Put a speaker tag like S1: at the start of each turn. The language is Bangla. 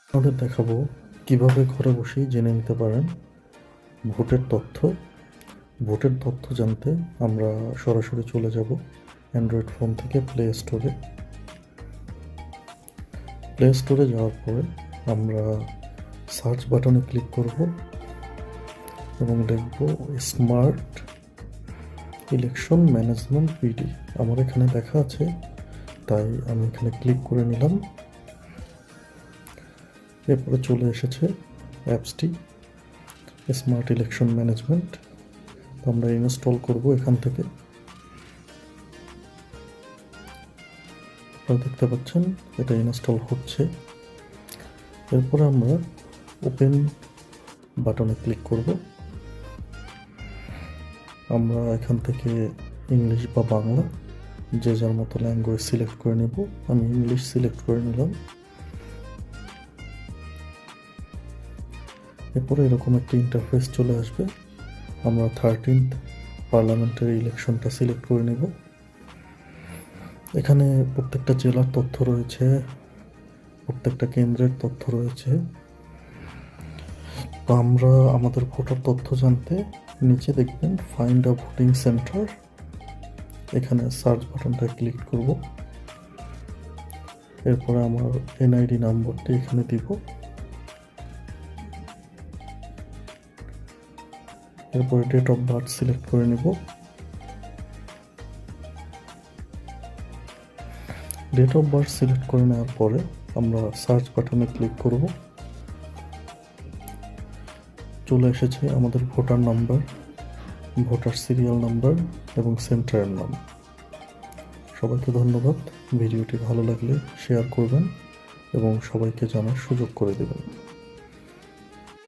S1: আপনাদের দেখাবো কিভাবে ঘরে বসেই জেনে নিতে পারেন ভোটের তথ্য। ভোটের তথ্য জানতে আমরা সরাসরি চলে যাব অ্যান্ড্রয়েড ফোন থেকে প্লে স্টোরে। প্লে স্টোরে যাওয়ার পরে আমরা সার্চ বাটনে ক্লিক করব এবং লিখব স্মার্ট ইলেকশন ম্যানেজমেন্ট পিডি। আমার এখানে দেখা আছে, তাই আমি এখানে ক্লিক করে নিলাম। এরপরে চলে এসেছে অ্যাপসটি স্মার্ট ইলেকশন ম্যানেজমেন্ট। আমরা ইনস্টল করব এখান থেকে। আপনারা দেখতে পাচ্ছেন এটা ইনস্টল হচ্ছে। এরপরে আমরা ওপেন বাটনে ক্লিক করব। আমরা এখান থেকে ইংলিশ বা বাংলা যে যার মতো ল্যাঙ্গুয়েজ সিলেক্ট করে নেব। আমি ইংলিশ সিলেক্ট করে নিলাম। এরপরে এরকম একটা ইন্টারফেস চলে আসবে। আমরা 13th পার্লামেন্টারি ইলেকশনটা সিলেক্ট করে নেব। এখানে প্রত্যেকটা জেলার তথ্য রয়েছে, প্রত্যেকটা কেন্দ্রের তথ্য রয়েছে। তো আমরা আমাদের ভোটার তথ্য জানতে নিচে দেখবেন ফাইন্ড আ ভোটিং সেন্টার, এখানে সার্চ বাটনটা ক্লিক করব। এরপরে আমার এনআইডি নাম্বারটি এখানে দিব। এরপরে ডেট অফ বার্থ সিলেক্ট করে নেব। ডেট অফ বার্থ সিলেক্ট করে নেওয়ার পরে আমরা সার্চ বাটনে ক্লিক করব। চলে এসেছে আমাদের voter number, voter serial number এবং সেন্টারের নাম। সবাইকে ধন্যবাদ। ভিডিওটি ভালো লাগলে শেয়ার করবেন এবং সবাইকে জানার সুযোগ করে দেবেন।